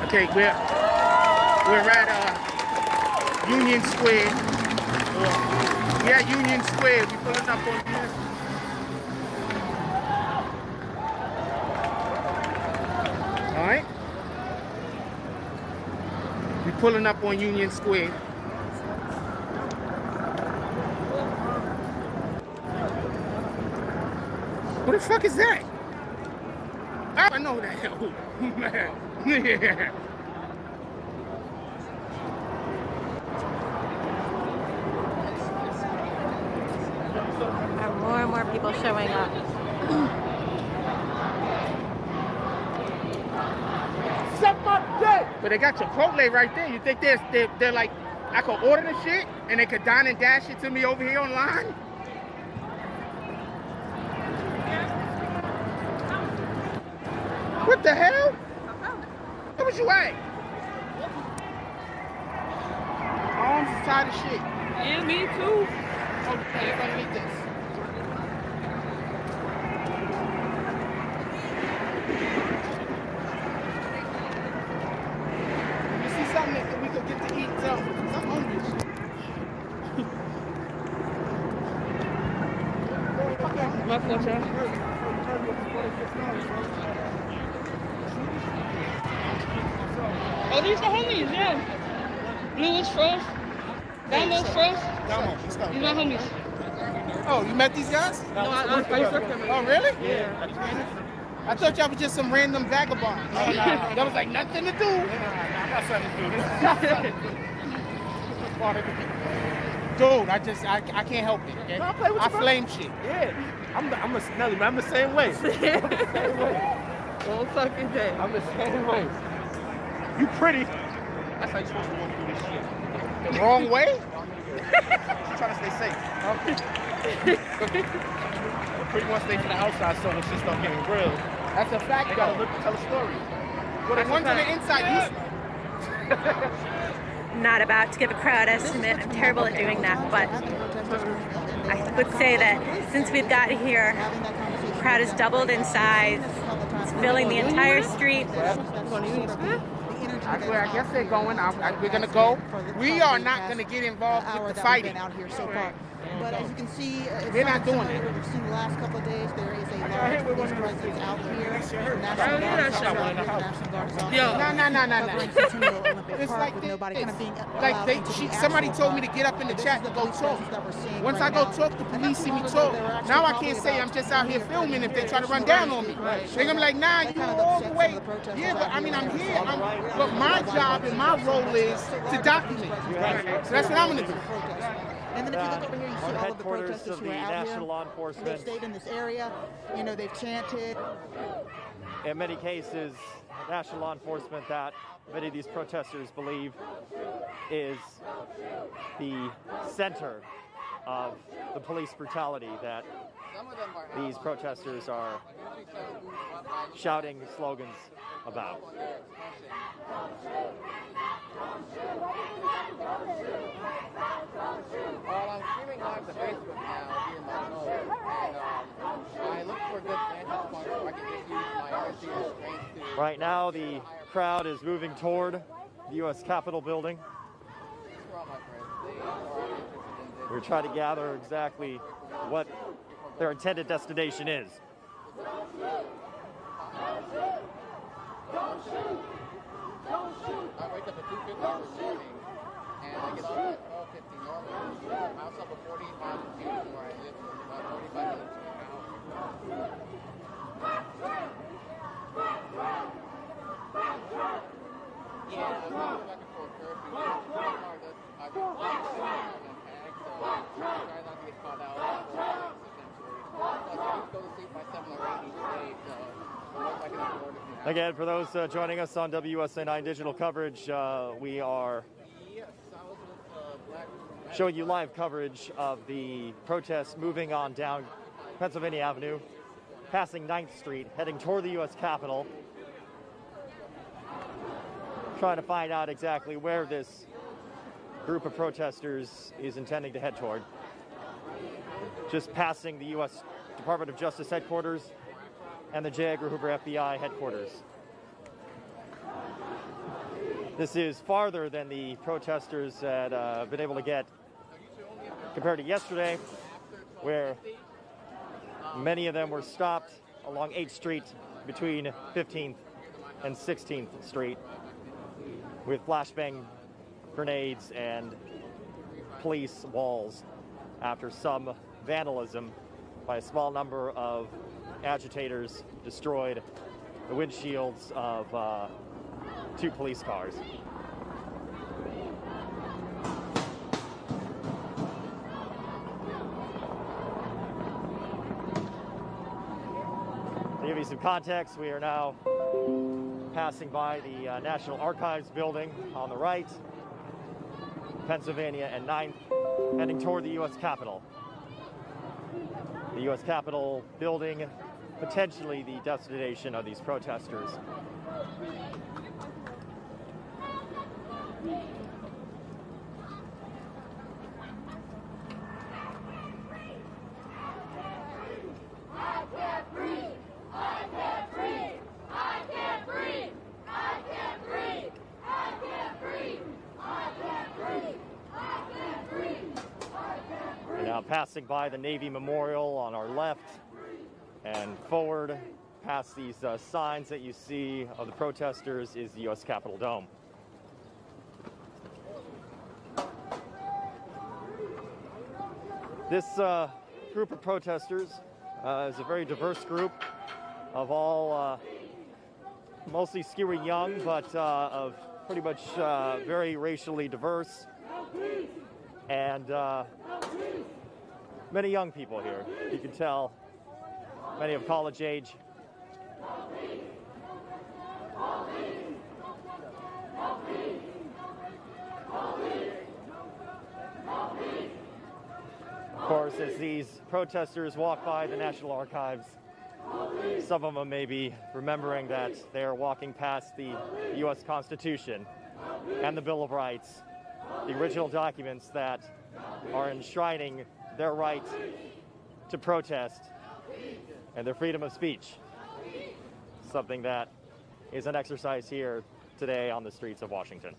Okay, we're at Union Square. We're at Union Square. We're pulling up on here. All right. We're pulling up on Union Square. What the fuck is that? I know that. Man. Yeah. More and more people showing up. But they got Chipotle right there. You think they're like, I could order the shit and they could dine and dash it to me over here online? What the hell? Where was you at? My arms is tired of shit. Yeah, me too. Okay, you're gonna need this. You see something that we could get to eat? So I'm hungry. My fault, y'all. Oh, these are homies, yeah. Blue is first. Damo's first. Damo, let's go. These are homies. Oh, you met these guys? No, I worked them. Oh, really? Yeah. I thought y'all was just some random vagabond. Oh, nah. That was like nothing to do. I got something to do. Dude, I can't help it. Okay? No, I play with you, bro. flame shit. Yeah. Nelly, man, I'm the same way. I'm the same way. All fucking day. I'm the same way. You pretty. That's how you're supposed to walk through this shit. The wrong way? She's trying to stay safe. Pretty much stay to the outside so when she start getting real. That's a fact, They though. gotta look and tell a story. Well, the ones on the inside, Not about to give a crowd estimate. I'm terrible at doing that, but I would say that since we've got here, the crowd has doubled in size. It's filling the entire street. That's where I guess they're going. We're going to go. We are not going to get involved with the fighting. Out here so far. But as you can see, we're not doing it. We've seen the last couple of days, there is a large police presence out here. National Guard is out here. National Guard is out here. No. It's like nobody kind of being somebody told me to get up in the chat and go talk. Once I go talk, the police see me talk. Now I can't say I'm just out here filming if they try to run down on me. They're going to be like, nah, you all the way. Yeah, but I mean, I'm here. But my job and my role is to document. So that's what I'm going to do. And then if you look over here, you see all of the protesters who are out National here. Law Enforcement. They've stayed in this area. You know, they've chanted. In many cases, national law enforcement that many of these protesters believe is the center of the police brutality that these protesters are shouting slogans about. Well, I'm streaming live to Facebook now via my phone, and I look for a good vantage point so I can just use my energy and strength to... Right now, the crowd is moving toward the U.S. Capitol building. We're trying to gather exactly what their intended destination is. I wake up at 2:50 in the morning, and I get off at 12:50 normally. I also have a 48-mile commute from where I live, so it's about 45 minutes to an hour. Yeah, I'm going back and forth curfew. My car does, I've been tag, so I try not to get caught out for essentially. Plus, I used to go to sleep by 7 or 8 each day, so I can afford it. Again, for those joining us on WUSA 9 digital coverage, we are showing you live coverage of the protests moving on down Pennsylvania Avenue, passing 9th Street, heading toward the U.S. Capitol, trying to find out exactly where this group of protesters is intending to head toward. Just passing the U.S. Department of Justice headquarters and the J. Edgar Hoover FBI headquarters. This is farther than the protesters had been able to get compared to yesterday, where many of them were stopped along 8th Street between 15th and 16th Street with flashbang grenades and police walls after some vandalism by a small number of agitators destroyed the windshields of 2 police cars. To give you some context, we are now passing by the National Archives building on the right, Pennsylvania and 9th, heading toward the U.S. Capitol. The U.S. Capitol building, potentially the destination of these protesters. We're now passing by the Navy Memorial on our left and forward past these signs that you see of the protesters is the U.S. Capitol Dome. This group of protesters is a very diverse group of all mostly skewing young, but of pretty much very racially diverse. and many young people here. You can tell many of college age. Of course, as these protesters walk by the National Archives, some of them may be remembering that they are walking past the U.S. Constitution and the Bill of Rights, the original documents that are enshrining their right to protest and their freedom of speech, something that is an exercise here today on the streets of Washington.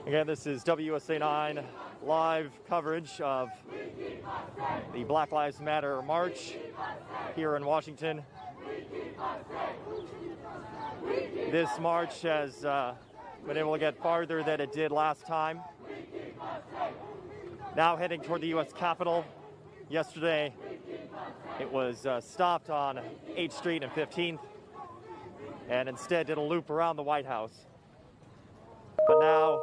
Again, this is WUSA 9 live coverage of the Black Lives Matter March here in Washington. This march has been able to get farther than it did last time. Now heading toward the U.S. Capitol. Yesterday, it was stopped on 8th Street and 15th, and instead did a loop around the White House. But now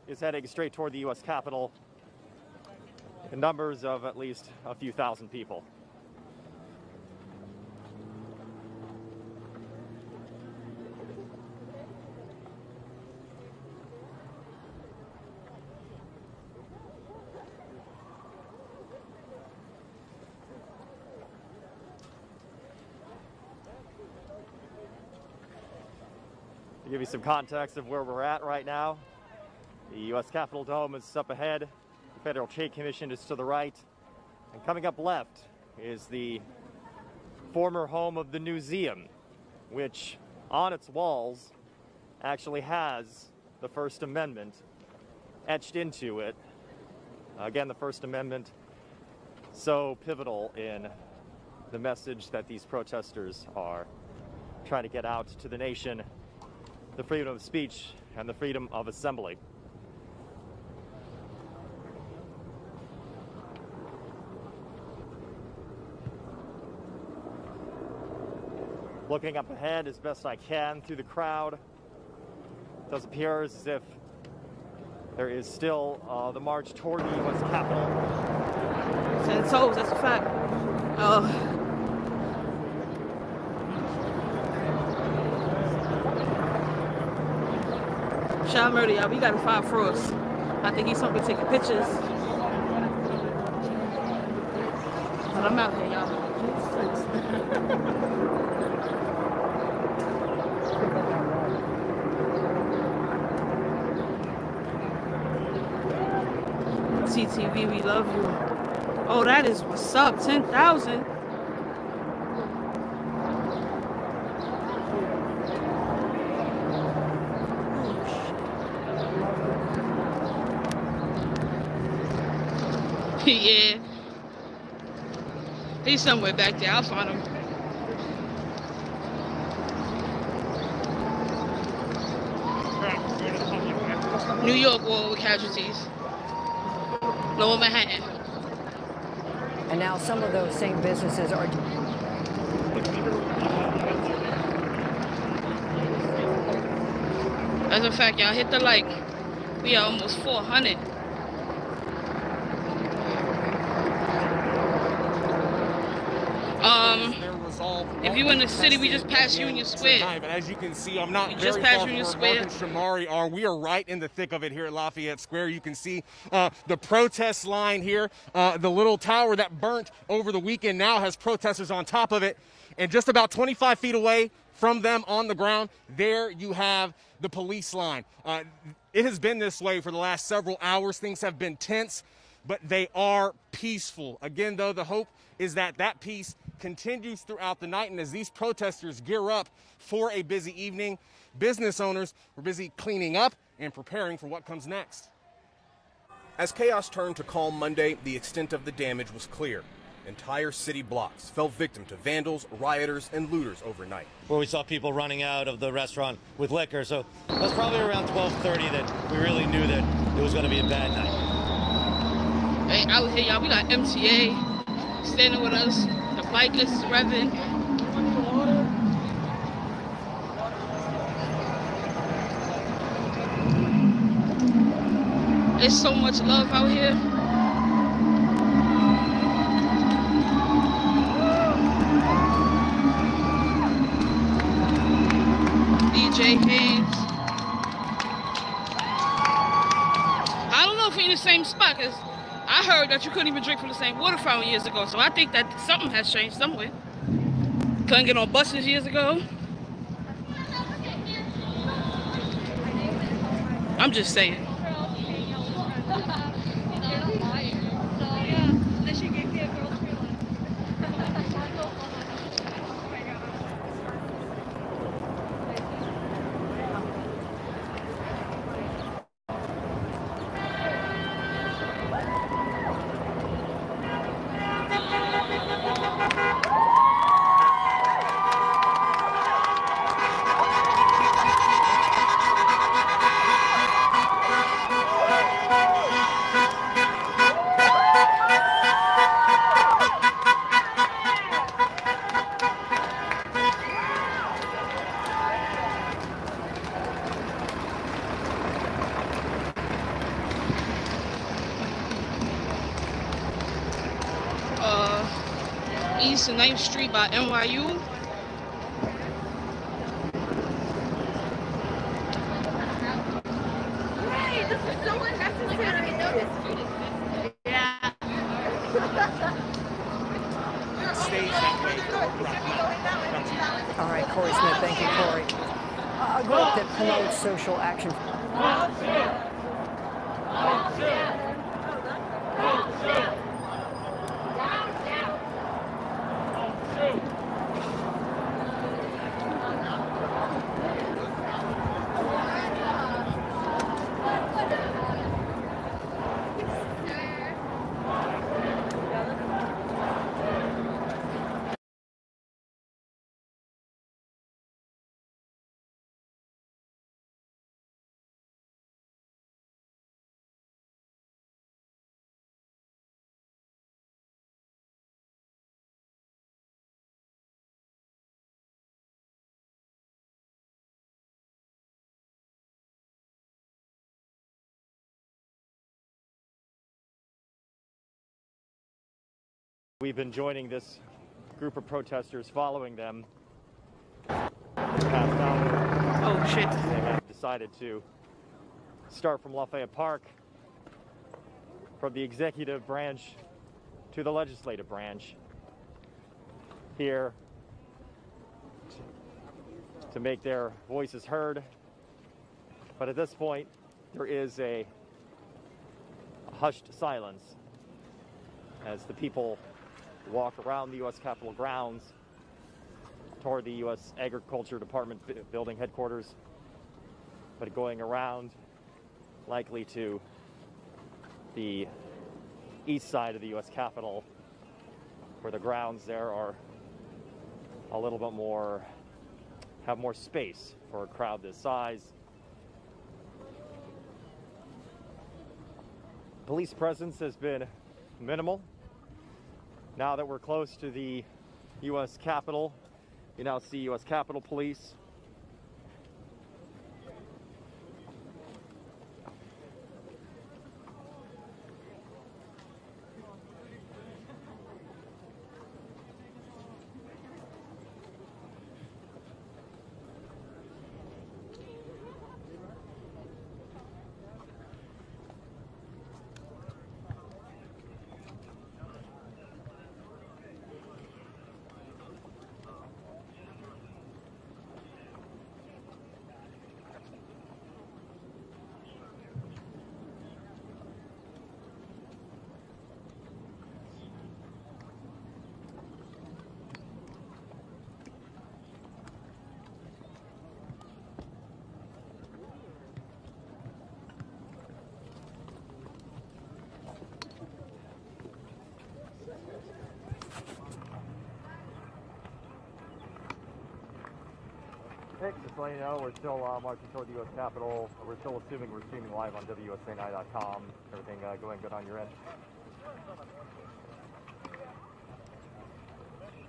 is heading straight toward the U.S. Capitol in numbers of at least a few thousand people. To give you some context of where we're at right now, the U.S. Capitol Dome is up ahead, the Federal Trade Commission is to the right, and coming up left is the former home of the museum, which on its walls actually has the First Amendment etched into it. Again, the First Amendment, so pivotal in the message that these protesters are trying to get out to the nation: the freedom of speech and the freedom of assembly. Looking up ahead as best I can through the crowd, it does appear as if there is still the march toward the U.S. Capitol. 10 toes, that's a fact. Child murder, y'all. We gotta find Frost. I think he's something taking pictures. But I'm out here, y'all. CTV, we love you. Oh, that is what's up. 10,000. Yeah. He's somewhere back there. I'll find him. New York war with casualties. Lower Manhattan. And now some of those same businesses are... As a fact, y'all hit the like. We are almost 400. If you in the city, we just passed Union Square. But as you can see, I'm not just very past far Union from where Square. Mark and Shamari are. We are right in the thick of it here at Lafayette Square. You can see the protest line here. The little tower that burnt over the weekend now has protesters on top of it. And just about 25 feet away from them on the ground, there you have the police line. It has been this way for the last several hours. Things have been tense, but they are peaceful. Again, though, the hope is that that peace continues throughout the night. And as these protesters gear up for a busy evening, business owners were busy cleaning up and preparing for what comes next. As chaos turned to calm Monday, the extent of the damage was clear. Entire city blocks fell victim to vandals, rioters, and looters overnight. Where we saw people running out of the restaurant with liquor. So that's probably around 12:30 that we really knew that it was going to be a bad night. out here, y'all. We got MTA standing with us. The bike is revving. There's so much love out here. DJ Haynes. I don't know if we're in the same spot, because I heard that you couldn't even drink from the same water fountain years ago. So I think that something has changed somewhere. Couldn't get on buses years ago. I'm just saying. East and 9th Street by NYU. Hey, this is so unnecessary. Yeah. All right, Corey Smith. Thank you, Corey. A group that promotes social action. We've been joining this group of protesters following them. Oh shit. They have decided to start from Lafayette Park, from the executive branch to the legislative branch, here to make their voices heard. But at this point, there is a hushed silence as the people walk around the U.S. Capitol grounds toward the U.S. Agriculture Department building headquarters, but going around likely to the east side of the U.S. Capitol, where the grounds there are a little bit more, have more space for a crowd this size. Police presence has been minimal. Now that we're close to the U.S. Capitol, you now see U.S. Capitol Police. Hey, just to let you know, we're still marching toward the U.S. Capitol. We're still assuming we're streaming live on WUSANI.com. Everything going good on your end?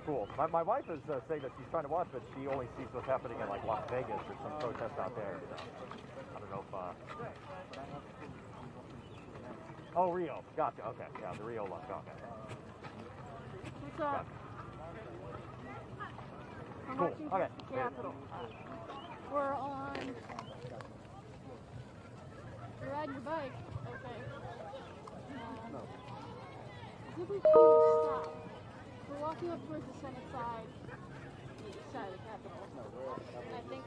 Cool. My wife is saying that she's trying to watch, but she only sees what's happening in like Las Vegas or some protest out there. So I don't know if. Oh, Rio. Gotcha. Okay. Yeah, the Rio one. Okay. What's up? I'm Cool. watching Okay. the Capitol. We're on. You're riding your bike. Okay. If we can stop. We're walking up towards the Senate side, the east side of the Capitol. I think.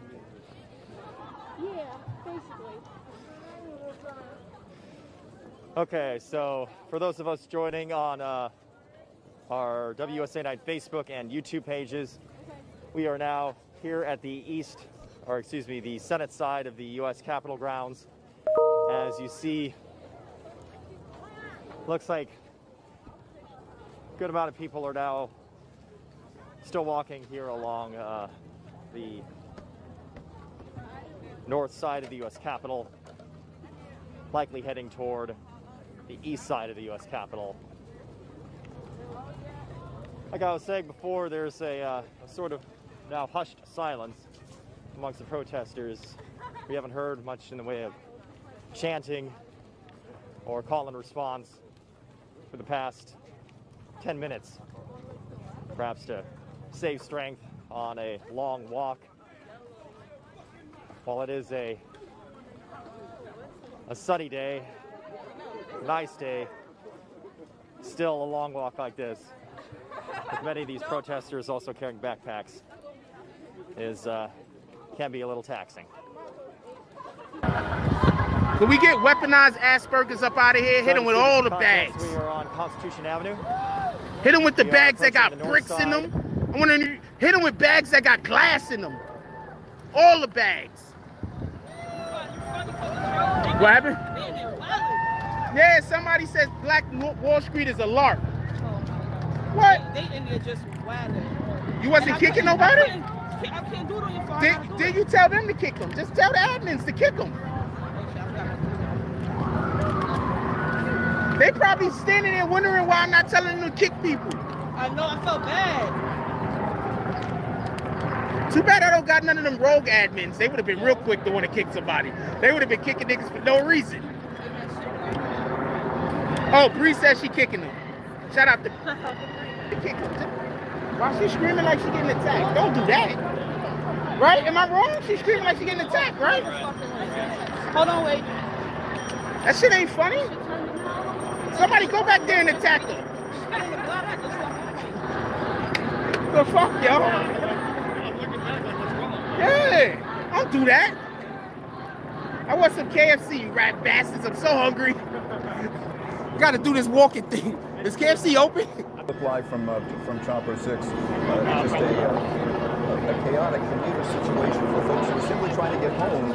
Yeah, basically. Okay, so for those of us joining on our WUSA 9 Facebook and YouTube pages, we are now here at the the Senate side of the U.S. Capitol grounds. As you see, looks like a good amount of people are now still walking here along the north side of the U.S. Capitol, likely heading toward the east side of the U.S. Capitol. Like I was saying before, there's a sort of now hushed silence amongst the protesters. We haven't heard much in the way of chanting or call and response for the past 10 minutes, perhaps to save strength on a long walk. While it is a sunny day, nice day, still a long walk like this, with many of these protesters also carrying backpacks, can be a little taxing. Can we get weaponized Asperger's up out of here? Hit them with all the bags. We are on Constitution Avenue. Hit them with the bags that got bricks in them. I want to hit them with bags that got glass in them. All the bags. What happened? Yeah, somebody says Black Wall Street is a lark. What? They in there just wilding. You wasn't kicking nobody? I can't do it on your phone. Did you tell them to kick them? Just tell the admins to kick them. They probably standing there wondering why I'm not telling them to kick people. I know, I felt bad. Too bad I don't got none of them rogue admins. They would have been real quick to want to kick somebody. They would have been kicking niggas for no reason. Oh, Bree says she kicking them. Shout out to kick them. Why she screaming like she getting attacked? Don't do that. Right? Am I wrong? She's screaming like she getting attacked, right? Hold on, wait. That shit ain't funny. Somebody go back there and attack her. The fuck, yo? Yeah, I'll do that. I want some KFC, you rat bastards. I'm so hungry. Gotta do this walking thing. Is KFC open? Live from Chopper 6. Just a chaotic commuter situation for folks who are simply trying to get home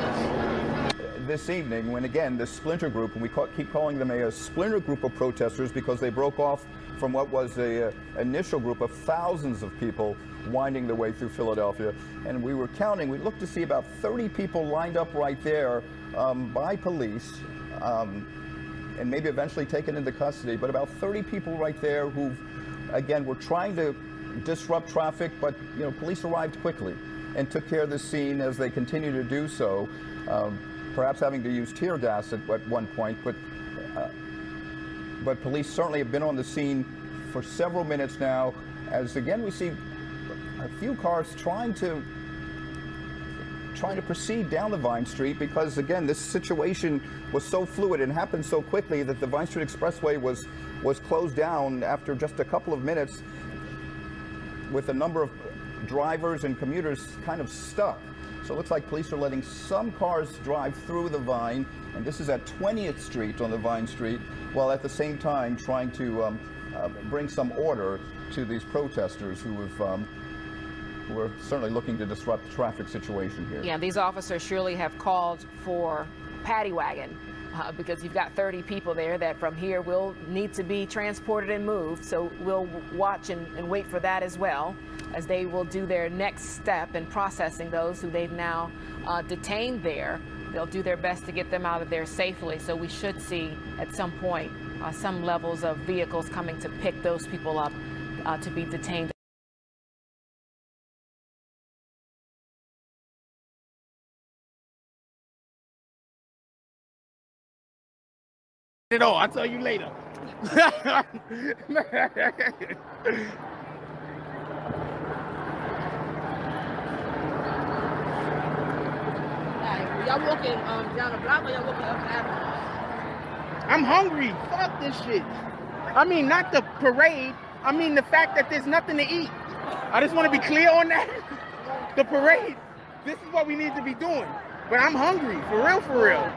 this evening, when again the splinter group, and we keep calling them a splinter group of protesters because they broke off from what was a initial group of thousands of people winding their way through Philadelphia. And we were counting, we looked to see about 30 people lined up right there by police, and maybe eventually taken into custody, but about 30 people right there who, again, were trying to disrupt traffic, but police arrived quickly and took care of the scene as they continue to do so. Perhaps having to use tear gas at one point, but police certainly have been on the scene for several minutes now, as again we see a few cars trying to proceed down the Vine Street, because again this situation was so fluid and happened so quickly that the Vine Street Expressway was closed down after just a couple of minutes, with a number of drivers and commuters kind of stuck. So it looks like police are letting some cars drive through the Vine, and this is at 20th Street on the Vine Street, while at the same time trying to bring some order to these protesters who are certainly looking to disrupt the traffic situation here. Yeah, these officers surely have called for paddy wagon, because you've got 30 people there that from here will need to be transported and moved. So we'll watch and wait for that as well, as they will do their next step in processing those who they've now detained there. They'll do their best to get them out of there safely. So we should see at some point some levels of vehicles coming to pick those people up to be detained. It all. I'll tell you later. Y'all walking down the block or y'all walking up the avenue? I'm hungry. Fuck this shit. I mean, not the parade. I mean the fact that there's nothing to eat. I just want to be clear on that. The parade, this is what we need to be doing. But I'm hungry, for real, for real.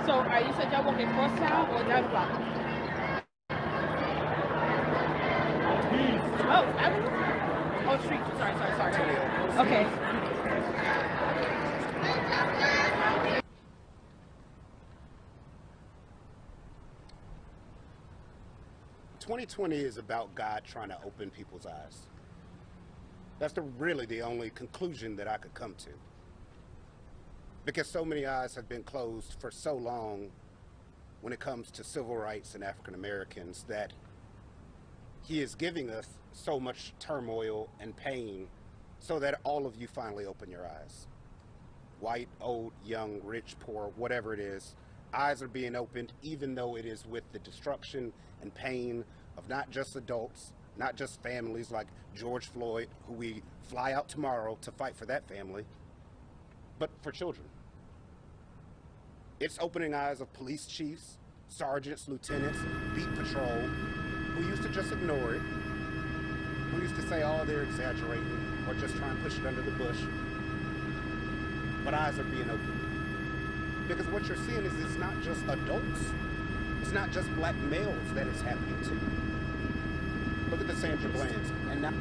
So, you said y'all walking cross town or down the block? Oh, avenue? Oh, street. Sorry. Okay. 2020 is about God trying to open people's eyes. That's really the only conclusion that I could come to. Because so many eyes have been closed for so long when it comes to civil rights and African Americans that He is giving us so much turmoil and pain so that all of you finally open your eyes. White, old, young, rich, poor, whatever it is, eyes are being opened, even though it is with the destruction and pain of not just adults, not just families like George Floyd, who we fly out tomorrow to fight for that family, but for children. It's opening eyes of police chiefs, sergeants, lieutenants, beat patrol, who used to just ignore it, who used to say, oh, they're exaggerating, or just try and push it under the bush. But eyes are being opened. Because what you're seeing is it's not just adults. It's not just black males that it's happening to. Look at the Sandra Bland's. And now